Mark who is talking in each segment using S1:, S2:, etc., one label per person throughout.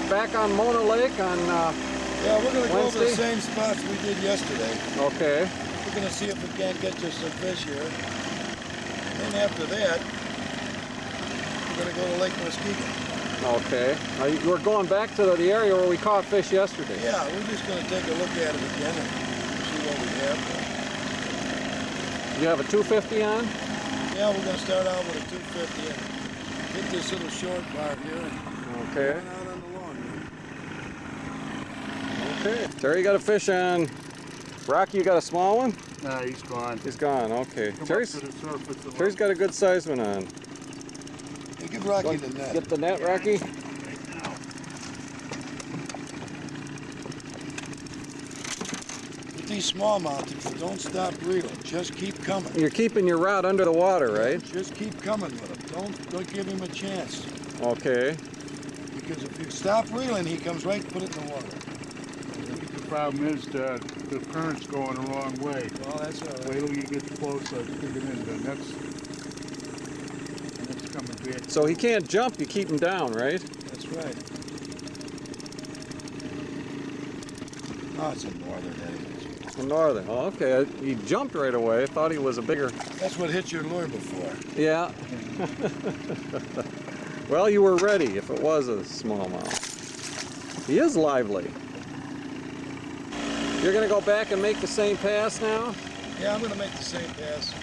S1: back on Mona Lake on
S2: Yeah, we're going to go over the
S1: Wednesday?
S2: same spots we did yesterday.
S1: Okay.
S2: We're going to see if we can't catch us some fish here. And then after that, we're going to go to Lake Muskegon.
S1: Okay. We're going back to the area where we caught fish yesterday.
S2: Yeah, we're just going to take a look at it again and see what we have.
S1: You have a 250 on?
S2: Yeah, we're going to start out with a 250 and hit this little short part here.
S1: Okay.
S2: Run out on the long one.
S1: Okay. Terry got a fish on. Rocky, you got a small one?
S3: Nah, he's gone.
S1: He's gone. Okay.
S3: Come
S1: Terry's
S3: up to the surface and
S1: Terry's got a good sized one on.
S2: Hey, give Rocky the net.
S1: Get the net, Rocky.
S3: right now.
S2: With these smallmouth, if you don't stop reeling, just keep coming.
S1: You're keeping your rod under the water, right?
S2: Just keep coming with him. Don't give him a chance.
S1: Okay.
S2: Because if you stop reeling, he comes right and put it in the water.
S3: The problem is the current's going the wrong way.
S2: Well, that's all right.
S3: Wait till you get close, I stick it in. The net's coming back.
S1: So he can't jump, you keep him down, right?
S2: That's right. Oh, it's a northern anyways.
S1: The northern. Oh, okay. He jumped right away. I thought he was a bigger.
S2: That's what hit your lure before.
S1: Yeah. Well, you were ready if it was a smallmouth. He is lively. You're going to go back and make the same pass now?
S2: Yeah, I'm going to make the same pass.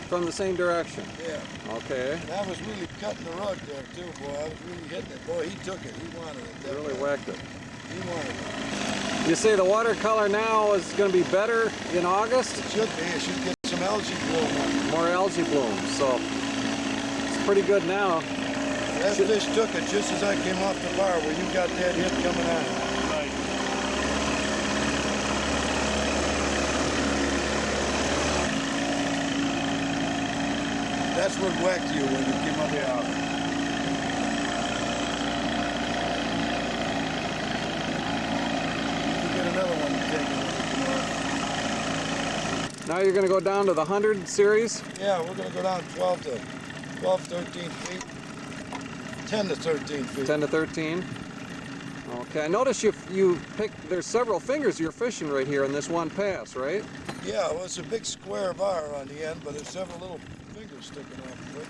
S1: From the same direction?
S2: Yeah.
S1: Okay.
S2: And I was really cutting the rug there, too, boy. I was really hitting it. Boy, he took it. He wanted it.
S1: You really whacked it.
S2: He wanted it.
S1: You say the watercolor now is going to be better in August?
S2: It should be. It should get some algae bloom on it.
S1: More algae blooms, so it's pretty good now.
S2: That fish took it just as I came off the bar where you got that hit coming on.
S3: Right.
S2: That's what whacked you when you came up
S3: Yeah.
S2: You get another one to take it.
S1: Now you're going to go down to the 100 series?
S2: Yeah, we're going to go down 12, 13 feet. 10 to 13 feet.
S1: 10 to 13? Okay, I notice you picked, there's several fingers you're fishing right here in this one pass, right?
S2: Yeah, well, it's a big square bar on the end, but there's several little fingers sticking off of it.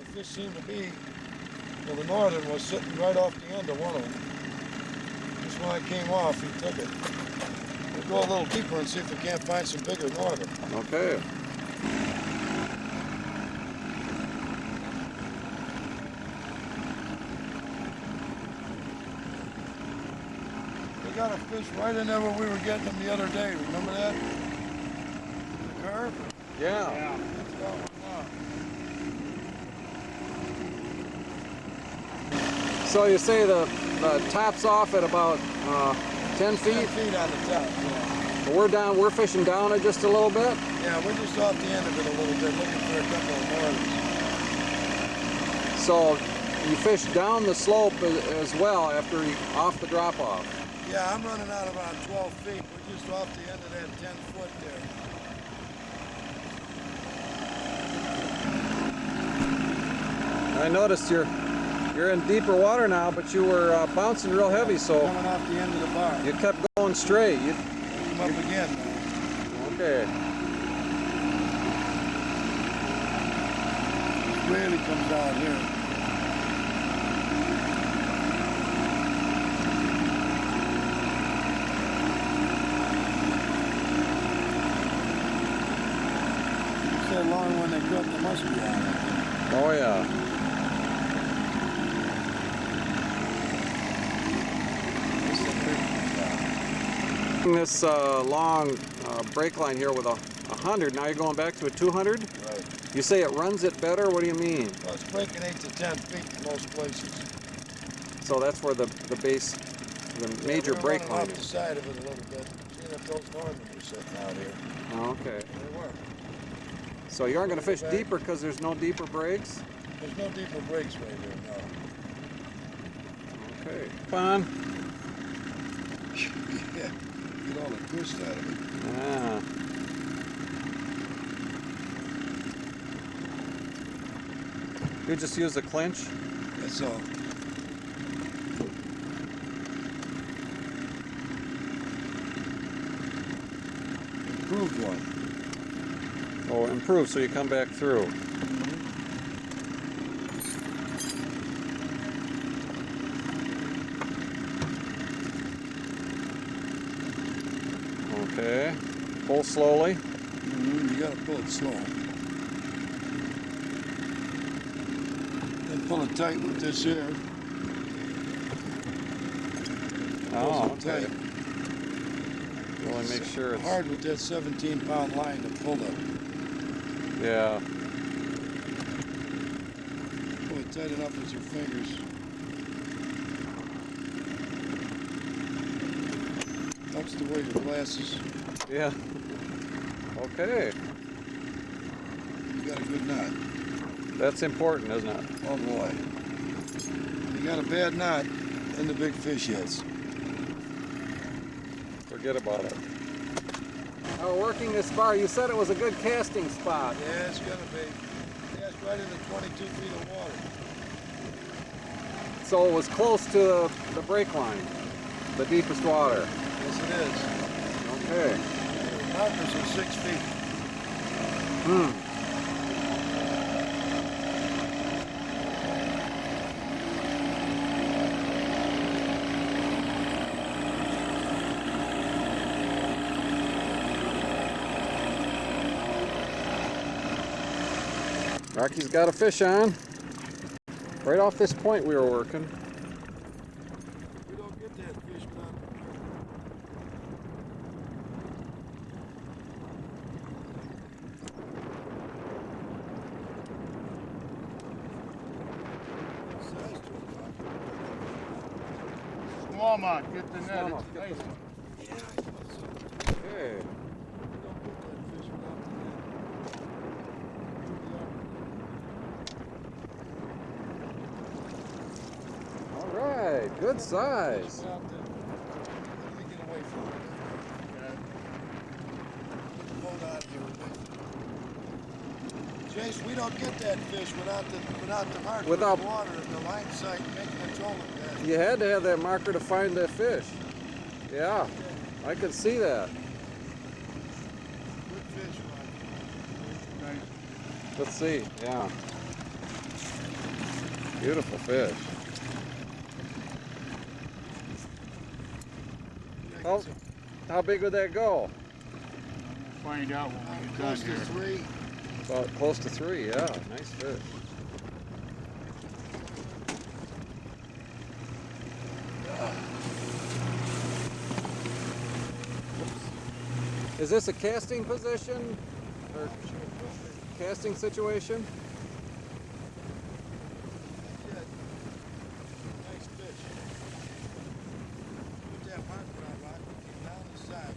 S2: The fish seemed to be, well, the northern was sitting right off the end of one of them. Just when I came off, he took it. We'll go a little deeper and see if we can't find some bigger northern.
S1: Okay.
S2: We got a fish right in there where we were getting them the other day. Remember that? The curve?
S1: Yeah.
S3: Yeah.
S2: That's that one now.
S1: So you say the top's off at about 10
S2: 10
S1: feet?
S2: feet on the top, yeah.
S1: We're fishing down it just a little bit?
S2: Yeah, we're just off the end of it a little bit, looking for a couple of northerns.
S1: So you fish down the slope as well after off the drop off?
S2: Yeah, I'm running out about 12 feet. We're just off the end of that 10 foot there.
S1: I noticed you're in deeper water now, but you were bouncing real heavy, so
S2: Coming off the end of the bar.
S1: you kept going straight.
S2: Come up again now.
S1: Okay.
S2: Really comes out here. It's that long one they cut the Muskegon.
S1: Oh yeah. This long brake line here with a 100. Now you're going back to a 200?
S2: Right.
S1: You say it runs it better? What do you mean?
S2: Well, it's breaking 8 to 10 feet in most places.
S1: So that's where the base, the major
S2: we're
S1: brake
S2: running
S1: line
S2: off the
S1: is.
S2: side of it a little bit. Seeing if those northern are sitting out here.
S1: Oh, okay.
S2: They were.
S1: So you aren't going to fish
S2: Back.
S1: deeper because there's no deeper breaks?
S2: There's no deeper breaks right here, no.
S1: Okay. Fun.
S2: Yeah, get all the twist out of it.
S1: Yeah. You just use a clinch?
S2: That's all. improved one.
S1: Oh, improved, so you come back through. Okay. Pull slowly.
S2: You gotta pull it slow. Then pull it tight with this here.
S1: Oh,
S2: Pulls it
S1: okay.
S2: tight.
S1: Really make sure it's
S2: hard with that 17-pound line to pull it.
S1: Yeah.
S2: Pull it tight enough with your fingers. Helps to wear your glasses.
S1: Yeah. Okay.
S2: You got a good knot.
S1: That's important, isn't it?
S2: Oh boy. You got a bad knot, and the big fish hits.
S1: Forget about it. Now we're working this bar. You said it was a good casting spot.
S2: Yeah, it's gonna be. Yeah, it's right in the 22 feet of water.
S1: So it was close to the break line, the deepest water.
S2: Yes, it is.
S1: Okay.
S2: The markers are 6 feet.
S1: Rocky's got a fish on. Right off this point we were working.
S2: We don't get that fish without. Size to it, Doc.
S3: Smallmouth, get the net.
S1: Smallmouth,
S3: It's
S1: get
S3: nice.
S1: the net.
S2: Yeah, I thought so.
S1: Okay.
S2: We don't get that fish without the net.
S1: All right. Good size.
S2: Let me get away from it. Get the boat out here with me. Jace, we don't get that fish without the marker
S1: Without-
S2: in the water and the line sight making a trolling pattern.
S1: You had to have that marker to find that fish. Yeah, I could see that.
S2: Good fish, Rod.
S3: Nice.
S1: Let's see. Yeah. Beautiful fish.
S2: Yeah,
S1: How,
S2: get some-
S1: how big would that go?
S3: We'll find out when we get done
S2: Close to
S3: here.
S2: 3.
S1: About close to 3. Yeah, nice fish. Is this a casting position or casting situation?
S2: Yeah. Nice fish. Put that marker on, Rod. Came down the side.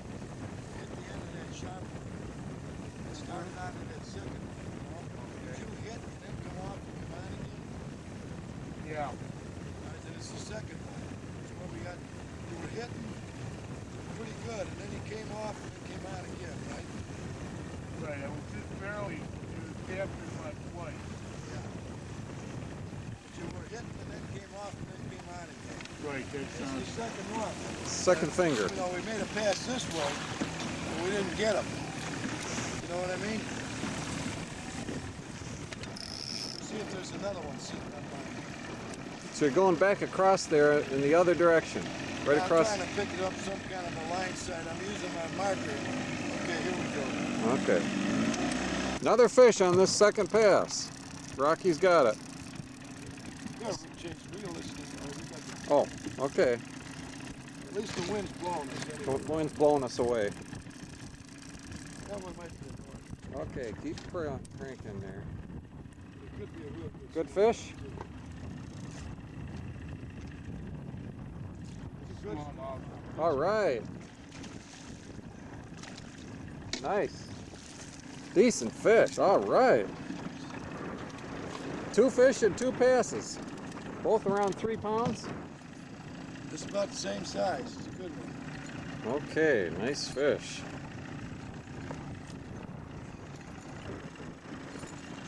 S2: Hit the end of that sharp one. And started on to that second one. Did you hit and then come off and come on again?
S3: Yeah.
S2: Alright, then it's the second one. It's where we got, you were hitting pretty good, and then he came off and then came on again, right?
S3: Right, I was just barely, it was captured my twice.
S2: Yeah. But you were hitting and then came off and then came on again.
S3: Right, that
S2: This is
S3: sounds,
S2: the second one.
S1: Second finger.
S2: You know, we made a pass this way, but we didn't get him. You know what I mean? See if there's another one sitting up on it.
S1: So you're going back across there in the other direction. Right
S2: I'm
S1: across.
S2: trying to pick it up some kind of a line sight. I'm using my marker. Okay, here we go.
S1: Okay. Another fish on this second pass. Rocky's got it.
S2: Yeah, we changed realistic.
S1: Oh, okay.
S2: At least the wind's blowing us anyway.
S1: The wind's blowing us away.
S2: That one might be a north.
S1: Okay, keep cranking there.
S2: It could be a real
S1: Good
S2: good
S1: fish?
S2: It's a good
S3: smallmouth.
S1: All right. Nice. Decent fish. All right. 2 fish and 2 passes. Both around 3 pounds.
S2: It's about the same size. It's a good one.
S1: Okay, nice fish.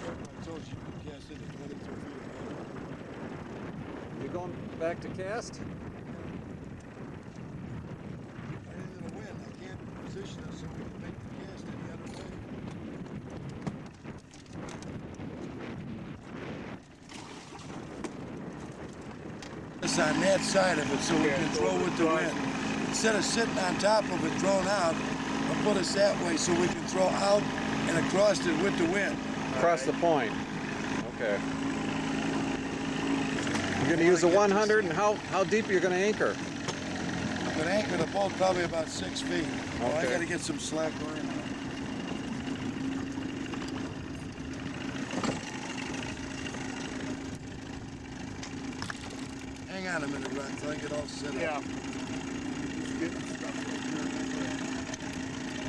S2: I told you could cast it at 22 feet of water.
S1: You going back to cast?
S2: I into the wind. I can't position it so we can make the cast us on that side of it so we
S3: Yeah,
S2: can
S3: so
S2: throw
S3: the
S2: with the
S3: thrust-
S2: wind. Instead of sitting on top of it thrown out, I'll put us that way so we can throw out and across it with the wind.
S1: Across the point. Okay. You're gonna use a 100, and how deep are you gonna anchor?
S2: I'm gonna anchor the boat probably about 6 feet. Oh, I
S1: Okay.
S2: gotta get some slack line on it. Hang on a minute, Ron, until I get all set up.
S3: Yeah. Just getting stuff right here.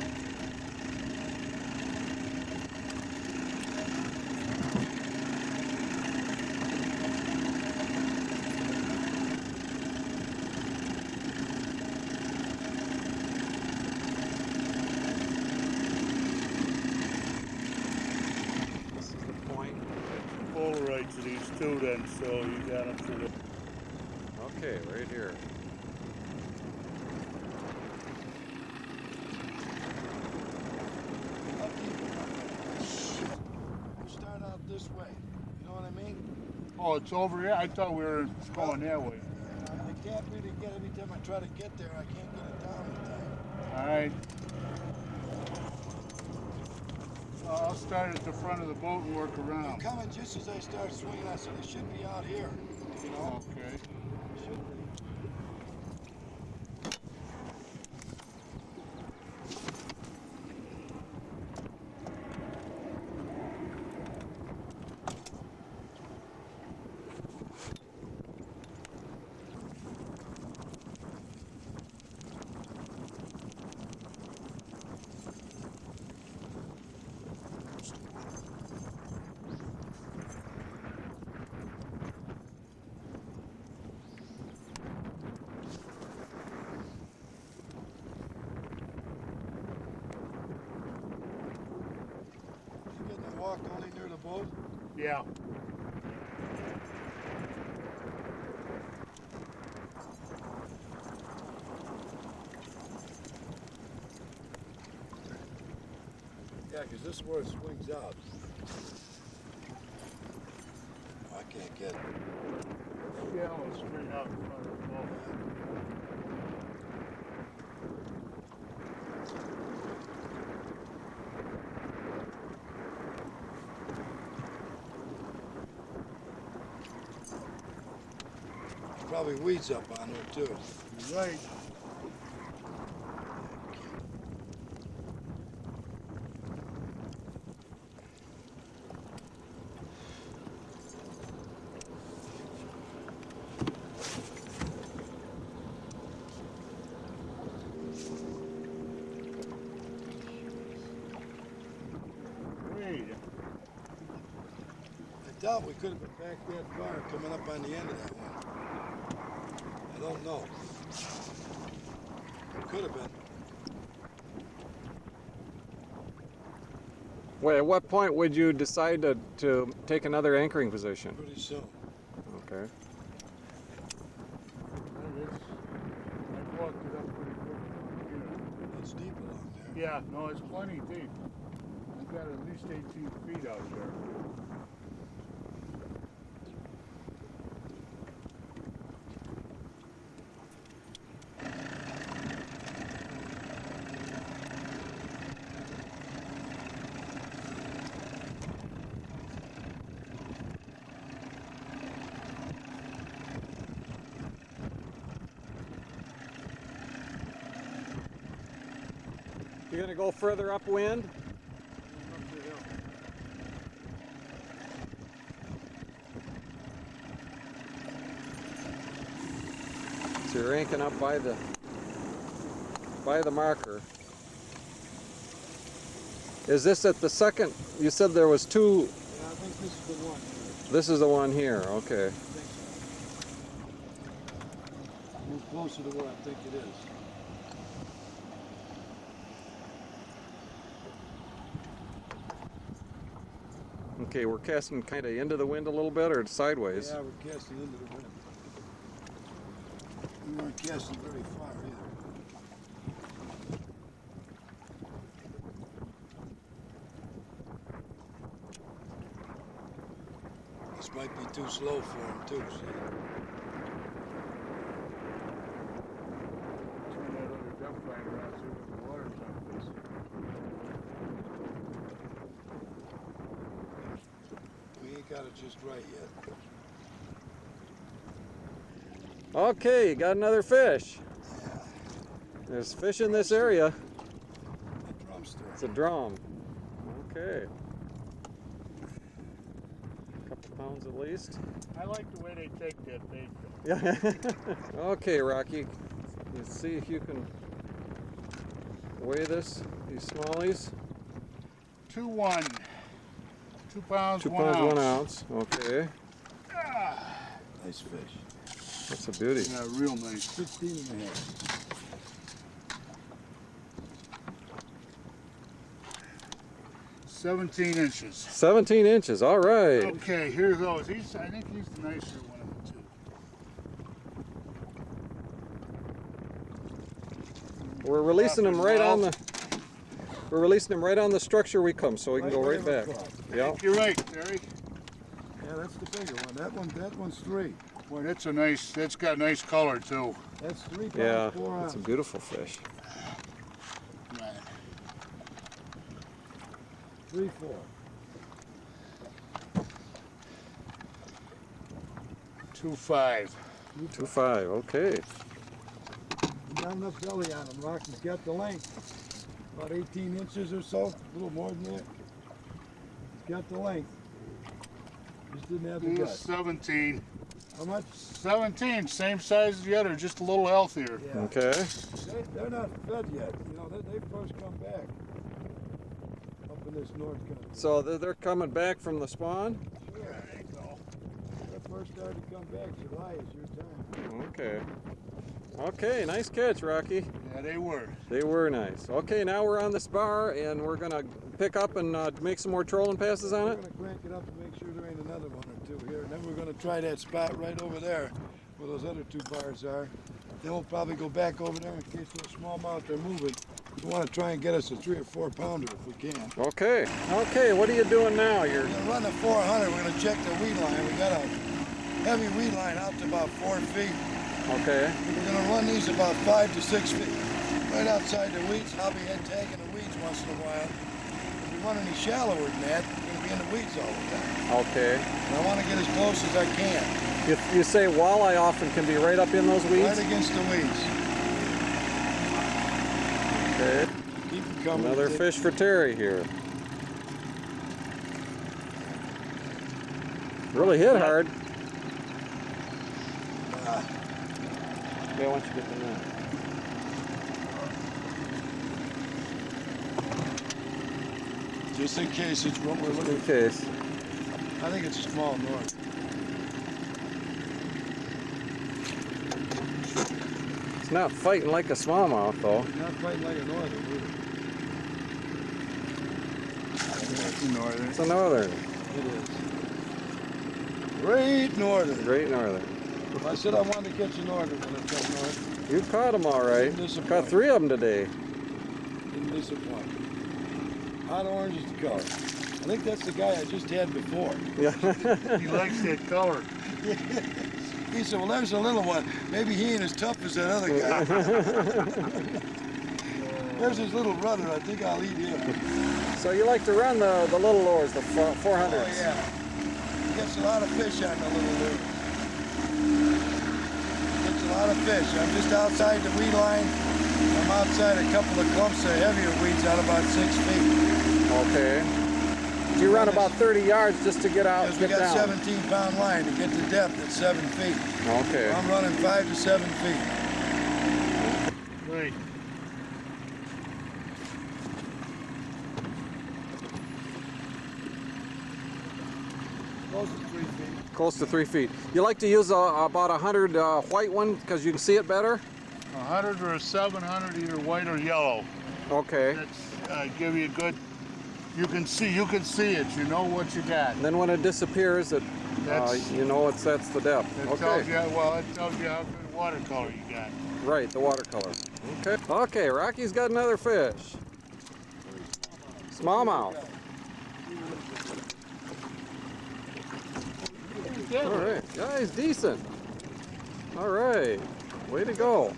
S1: This is the point.
S3: Polaroid to these two then, so you got them for the...
S1: Okay, right here.
S2: We start out this way. You know what I mean?
S3: Oh, it's over here? I thought we were going that way.
S2: I can't really get, every time I try to get there, I can't get it down in time.
S3: All right. I'll start at the front of the boat and work
S2: They're
S3: around.
S2: coming just as I start swinging out, so they should be out here. You know?
S3: Okay.
S2: Should be. You getting to walk only near the boat?
S3: Yeah.
S2: Yeah, because this is where it swings out. Oh, I can't get it.
S3: Yeah, I'll straight out in front of the boat.
S2: Probably weeds up on there too.
S3: You're right. Wait.
S2: I doubt we could have been back that far coming up on the end of that one. I don't know. Could have been.
S1: Wait, at what point would you decide to take another anchoring position?
S2: Pretty soon.
S1: Okay.
S3: I walked it up pretty quick along here.
S2: It's deep along there.
S3: Yeah, no, it's plenty deep. I've got at least 18 feet out there.
S1: You're gonna go further upwind?
S2: Up the hill.
S1: So you're anchoring up by the marker. Is this at the second? You said there was two.
S2: Yeah, I think this is the one.
S1: This is the one here. Okay.
S2: I think so. Move closer to where I think it is.
S1: Okay, we're casting kind of into the wind a little bit, or sideways?
S2: Yeah, we're casting into the wind. We weren't casting very far either. This might be too slow for him too, see? got it just right yet.
S1: Okay, you got another fish.
S2: Yeah.
S1: There's fish in this area.
S2: A drumstick.
S1: It's a drum. Okay. A couple pounds at least.
S3: I like the way they take that bait, though.
S1: Yeah. Okay, Rocky. Let's see if you can weigh these smallies.
S3: 2-1. 2 pounds,
S1: 2
S3: 1
S1: pounds,
S3: ounce.
S1: 1 ounce. Okay.
S2: Nice fish.
S1: That's a beauty.
S3: Yeah, real nice.
S2: 16 and a half.
S3: 17 inches.
S1: 17 inches. All right.
S3: Okay, here goes. I think he's the nicer one of the two.
S1: We're releasing them right on the. We're releasing them right on the structure we come, so we can go right back. Yeah.
S3: You're right, Terry.
S2: Yeah, that's the bigger one. That one's 3.
S3: Boy, that's got nice color too.
S2: That's 3 pounds,
S1: Yeah.
S2: 4
S1: That's a
S2: ounces.
S1: beautiful fish.
S3: Right.
S2: 3, 4.
S3: 2.5.
S1: 2.5. Okay.
S2: You got enough belly on them, Rock. He's got the length. About 18 inches or so. A little more than that. He's got the length. Just didn't have the
S3: He's
S2: gut.
S3: 17.
S2: How much?
S3: 17, same size as the other, just a little healthier.
S2: Yeah.
S1: Okay.
S2: They're not fed yet. You know, they first come back up in this north country.
S1: So they're coming back from the spawn.
S2: Sure.
S3: There you go.
S2: They first started to come back. July is your time.
S1: Okay. Okay, nice catch, Rocky.
S3: Yeah, they were.
S1: They were nice. Okay, now we're on this bar and we're gonna pick up and make some more trolling passes on
S2: We're
S1: it.
S2: going to crank it up to make sure there ain't another one or two here. And then we're going to try that spot right over there where those other 2 bars are. Then we'll probably go back over there in case those smallmouth are moving. We want to try and get us a 3 or 4 pounder if we can.
S1: Okay. Okay, what are you doing now? You're
S2: We're going to run a 400. We're going to check the weed line. We got a heavy weed line out to about 4 feet.
S1: okay.
S2: We're going to run these about 5 to 6 feet right outside the weeds. And I'll be head tagging the weeds once in a while. If we run any shallower than that, we're going to be in the weeds all the time.
S1: Okay.
S2: And I want to get as close as I can.
S1: You say walleye often can be right up in those weeds?
S2: Right against the weeds.
S1: Okay.
S2: Keep them coming.
S1: Another fish for Terry here. Really hit hard. Okay, why don't you get the net?
S2: Just in case it's what we're
S1: Just
S2: looking
S1: in
S2: for.
S1: case.
S2: I think it's a small north.
S1: It's not fighting like a smallmouth though.
S2: Not quite like a northern either.
S3: That's a northern.
S1: It's a northern.
S2: It is. Great northern.
S1: Great northern.
S2: I said I wanted to catch a northern when I got north.
S1: You caught them all right.
S2: Didn't disappoint.
S1: Caught 3 of them today.
S2: Didn't disappoint. Hot orange is the color. I think that's the guy I just had before.
S1: Yeah.
S3: He likes that color.
S2: He said, well, there's a little one. Maybe he ain't as tough as that other guy. There's his little brother. I think I'll eat him.
S1: So you like to run the little lures, the 400s?
S2: Oh, yeah. He gets a lot of fish on the little lure. Gets a lot of fish. I'm just outside the weed line. I'm outside a couple of clumps of heavier weeds out about 6 feet.
S1: Okay. You run about 30 yards just to get out,
S2: Because we
S1: get
S2: got
S1: down.
S2: 17-pound line to get the depth at 7 feet.
S1: Okay.
S2: I'm running 5 to 7 feet.
S3: Right.
S2: Close to 3 feet.
S1: Close to 3 feet. You like to use about 100 white one because you can see it better?
S3: 100 or a 700, either white or yellow.
S1: Okay.
S3: That's give you a good. You can see it. You know what you got.
S1: And then when it disappears,
S3: That's-
S1: you know that's the depth.
S3: It tells
S1: Okay.
S3: you. Well, it tells you how good watercolor you got.
S1: Right, the watercolor. Okay. Okay, Rocky's got another fish. Smallmouth. All right. Yeah, he's decent. All right. Way to go.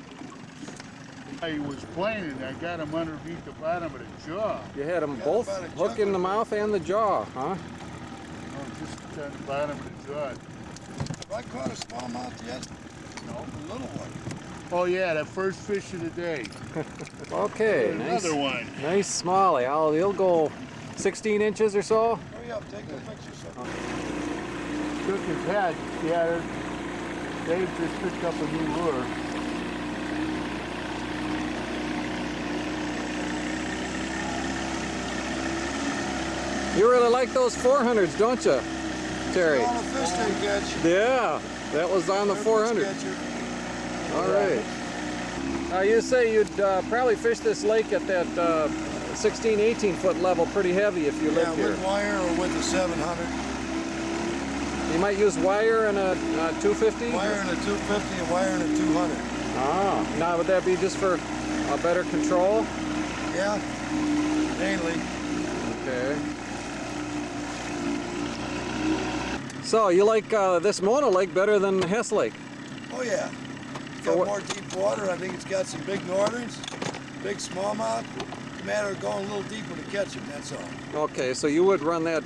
S3: He was playing. I got him underneath the bottom of the jaw.
S1: You had them
S2: Got
S1: both
S2: about a
S1: hook in the
S2: chuckle.
S1: mouth and the jaw, huh?
S3: Oh, just fish on the bottom of the rod.
S2: Have I caught a smallmouth yet? No, a little one.
S3: Oh yeah, the first fish of the day.
S1: Okay, nice.
S3: Another one.
S1: Nice smallie. He'll go 16 inches or so.
S2: Hurry up, take the picture.
S3: Took his head, scattered. Dave just picked up a new lure.
S1: You really like those 400s, don't you, Terry?
S2: All the fish they catch.
S1: Yeah, that was on the 400. All right. Now you say you'd probably fish this lake at that 16, 18 foot level pretty heavy if you
S2: Yeah,
S1: lived here.
S2: with wire or with the 700.
S1: You might use wire and a 250?
S2: Wire and a 250 and wire and a 200.
S1: Ah, now would that be just for better control?
S2: Yeah, mainly.
S1: Okay. So you like this Mono Lake better than Hess Lake?
S2: Oh yeah. It's got more deep water. I think it's got some big northerns, big smallmouth. It's a matter of going a little deeper to catch them, that's all.
S1: Okay, so you would run that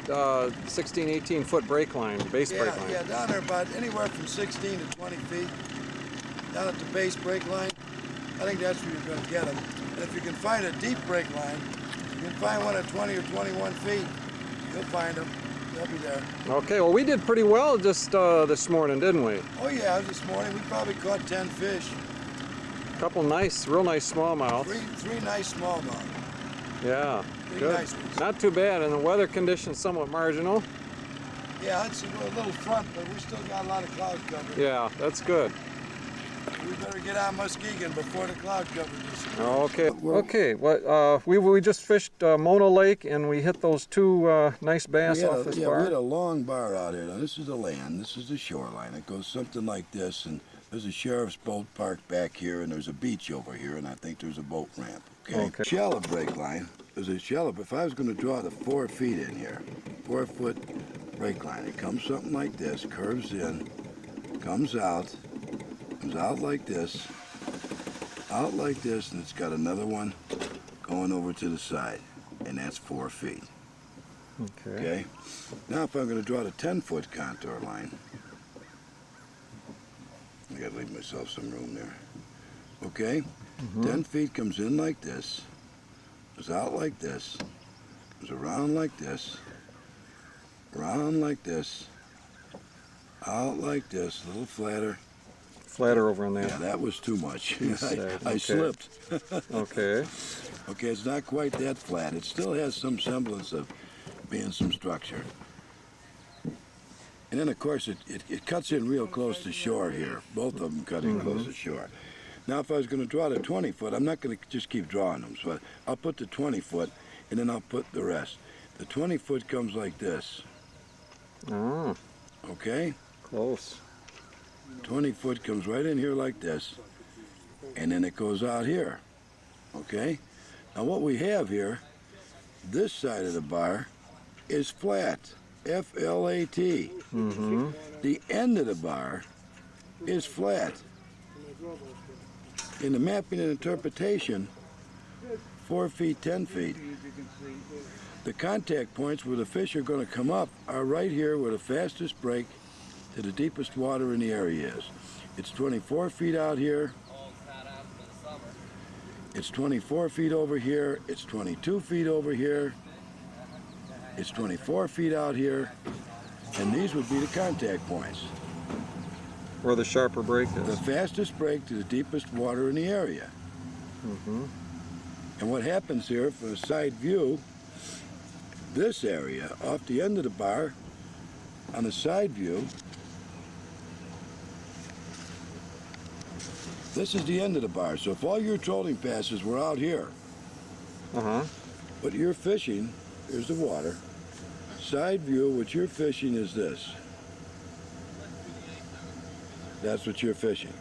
S1: 16, 18 foot break line, base break line?
S2: Yeah, down there about anywhere from 16 to 20 feet. Down at the base break line. I think that's where you're going to get them. And if you can find a deep break line, you can find one at 20 or 21 feet, you'll find them. They'll be there.
S1: Okay, well we did pretty well just this morning, didn't we?
S2: Oh yeah, this morning we probably caught 10 fish.
S1: A couple nice, real nice smallmouth.
S2: Three nice smallmouth.
S1: Yeah,
S2: Big
S1: good.
S2: nice ones.
S1: Not too bad, and the weather conditions somewhat marginal.
S2: Yeah, it's a little front, but we still got a lot of cloud cover.
S1: Yeah, that's good.
S2: We better get on Muskegon before the cloud cover this year.
S1: Okay, okay. Well, we just fished Mono Lake, and we hit those two nice bass off this bar.
S2: We had a long bar out here. Now this is the land, this is the shoreline. It goes something like this, and there's a sheriff's boat parked back here, and there's a beach over here, and I think there's a boat ramp. Okay. Shallow break line. There's a shallow. If I was going to draw the 4 feet in here, 4 foot break line, it comes something like this, curves in, comes out like this, and it's got another one going over to the side, and that's 4 feet. Okay. Now if I'm going to draw the 10-foot contour line, I got to leave myself some room there. Okay. 10 feet comes in like this, goes out like this, goes around like this, around like this, out like this, a little flatter.
S1: Flatter over on that.
S2: Yeah, that was too much. I
S1: Okay.
S2: slipped.
S1: Okay.
S2: Okay, it's not quite that flat. It still has some semblance of being some structure. And then, of course, it cuts in real close to shore here. Both of them cut in close to shore. Now, if I was going to draw the 20-foot, I'm not going to just keep drawing them. So I'll put the 20-foot, and then I'll put the rest. The 20-foot comes like this.
S1: Oh,
S2: Okay?
S1: close.
S2: 20-foot comes right in here like this, and then it goes out here. Okay? Now, what we have here, this side of the bar is flat. F-L-A-T. The end of the bar is flat. In the mapping and interpretation, 4 feet, 10 feet, the contact points where the fish are going to come up are right here where the fastest break to the deepest water in the area is. It's 24 feet out here. It's 24 feet over here. It's 22 feet over here. It's 24 feet out here. And these would be the contact points.
S1: Where the sharper break
S2: The
S1: is.
S2: fastest break to the deepest water in the area. And what happens here from a side view, this area off the end of the bar on the side view, this is the end of the bar. So if all your trolling passes were out here, what you're fishing, here's the water. Side view, what you're fishing is this. That's what you're fishing.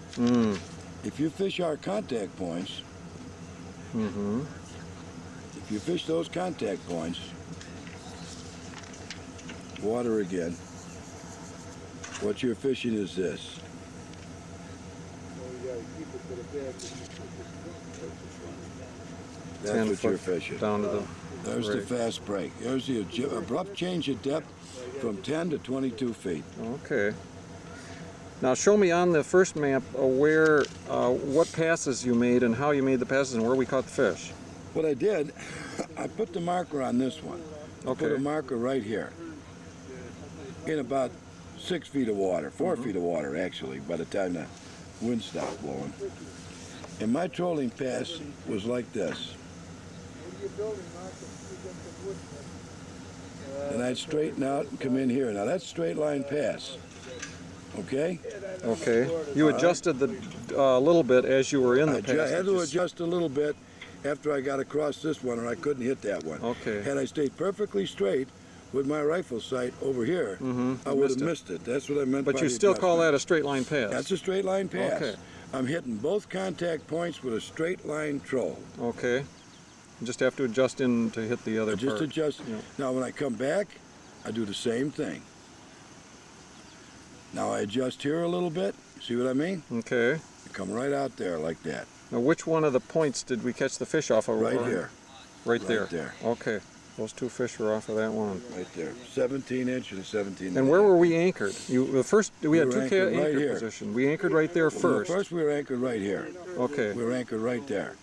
S2: If you fish our contact points, if you fish those contact points, water again, what you're fishing is this.
S3: gotta keep it to the bed.
S2: That's
S1: 10
S2: what you're
S1: foot
S2: fishing.
S1: down to the.
S2: There's the
S1: right.
S2: fast break. There's the abrupt change of depth from 10 to 22 feet.
S1: Okay. Now show me on the first map where, what passes you made and how you made the passes and where we caught the fish.
S2: What I did, I put the marker on this one. I put a
S1: Okay.
S2: marker right here in about 6 feet of water, 4 feet of water actually, by the time the wind stopped blowing. And my trolling pass was like this. And I'd straighten out and come in here. Now that's straight line pass. Okay?
S1: Okay. You adjusted the little bit as you were in the
S2: I
S1: pass.
S2: had to adjust a little bit after I got across this one, or I couldn't hit that one.
S1: Okay.
S2: Had I stayed perfectly straight with my rifle sight over here, I would have missed it. That's what I meant by
S1: But you
S2: the
S1: still call
S2: adjustment.
S1: that a straight line pass.
S2: That's a straight line pass.
S1: Okay.
S2: I'm hitting both contact points with a straight line troll.
S1: Okay. You just have to adjust in to hit the other
S2: I just
S1: part.
S2: adjust.
S1: Yeah.
S2: Now when I come back, I do the same thing. Now I adjust here a little bit. See what I mean?
S1: Okay.
S2: I come right out there like that.
S1: Now which one of the points did we catch the fish off of?
S2: Right here.
S1: Right
S2: Right
S1: there.
S2: there.
S1: Okay. Those two fish were off of that one.
S2: Right there. 17 inch and 17
S1: And where were we anchored? The first we had
S2: We
S1: two
S2: were anchored right
S1: anchor
S2: here.
S1: position. We anchored right there first.
S2: First we were anchored right here.
S1: Okay.
S2: We were anchored right there.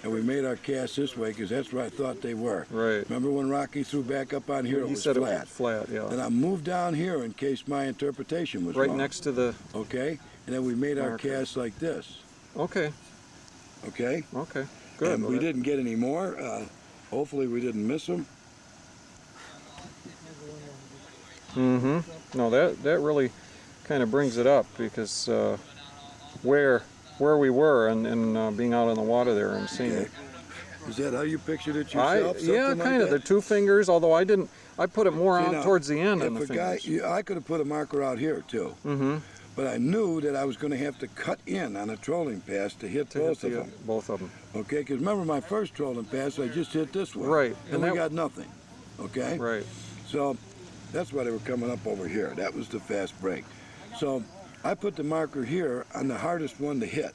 S2: And we made our cast this way because that's where I thought they were.
S1: Right.
S2: Remember when Rocky threw back up on here?
S1: He
S2: It was
S1: said
S2: flat.
S1: it was flat. Yeah.
S2: And I moved down here in case my interpretation was
S1: Right
S2: wrong.
S1: next to the.
S2: Okay? And then we made our
S1: Marker.
S2: cast like this.
S1: Okay.
S2: Okay?
S1: Okay. Good.
S2: And
S1: Well,
S2: we
S1: that-
S2: didn't get any more. Hopefully we didn't miss them.
S1: No, that really kind of brings it up because where we were and being out on the water there and seeing
S2: Okay.
S1: it.
S2: Is that how you pictured it yourself?
S1: Yeah,
S2: Something like
S1: kind of.
S2: that?
S1: The two fingers, although I didn't. I put it more
S2: See,
S1: out
S2: now,
S1: towards the end on
S2: if
S1: the
S2: a guy,
S1: fingers.
S2: I could have put a marker out here too.
S1: Mm-hmm.
S2: But I knew that I was going to have to cut in on a trolling pass to hit both of them.
S1: Both of them.
S2: Okay, because remember my first trolling pass, I just hit this one.
S1: Right,
S2: And,
S1: and
S2: we
S1: that-
S2: got nothing. Okay?
S1: Right.
S2: So that's why they were coming up over here. That was the fast break. So I put the marker here on the hardest one to hit.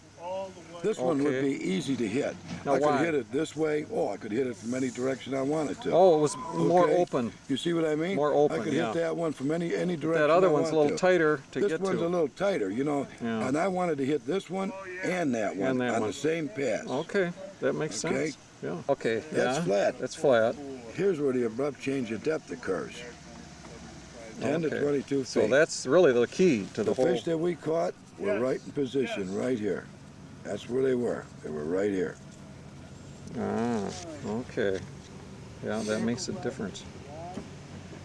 S2: This one would
S1: Okay.
S2: be easy to hit.
S1: Now
S2: I could
S1: why?
S2: hit it this way. Oh, I could hit it from any direction I wanted to.
S1: Oh, it was more
S2: Okay?
S1: open.
S2: You see what I mean?
S1: More open,
S2: I could
S1: yeah.
S2: hit that one from any direction.
S1: That other
S2: I
S1: one's a
S2: want
S1: little
S2: to.
S1: tighter to
S2: This
S1: get
S2: one's
S1: to.
S2: a little tighter, you know,
S1: Yeah.
S2: and I wanted to hit this one and that one
S1: And that
S2: on
S1: one.
S2: the same pass.
S1: Okay, that makes
S2: Okay.
S1: sense. Yeah. Okay.
S2: That's
S1: yeah.
S2: flat.
S1: That's flat.
S2: Here's where the abrupt change of depth occurs. 10 to
S1: Okay.
S2: 22 feet.
S1: So that's really the key to the
S2: the
S1: whole.
S2: fish that we caught were right in position, right here. That's where they were. They were right here.
S1: Ah, okay. Yeah, that makes a difference.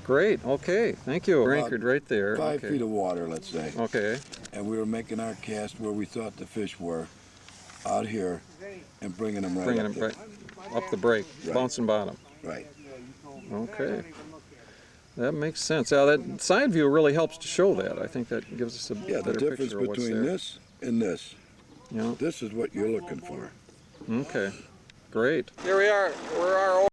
S1: Great. Okay. Thank you. We're
S2: About
S1: anchored right there.
S2: 5
S1: okay.
S2: feet of water, let's say.
S1: Okay.
S2: And we were making our cast where we thought the fish were, out here, and bringing them right
S1: Bringing
S2: up
S1: them
S2: there.
S1: right up the break,
S2: Right.
S1: bouncing bottom.
S2: Right.
S1: Okay. That makes sense. Now that side view really helps to show that. I think that gives us a
S2: Yeah, the
S1: better
S2: difference
S1: picture of what's
S2: between
S1: there.
S2: this and this.
S1: Yeah.
S2: This is what you're looking for.
S1: Okay. Great. Here we are. We're our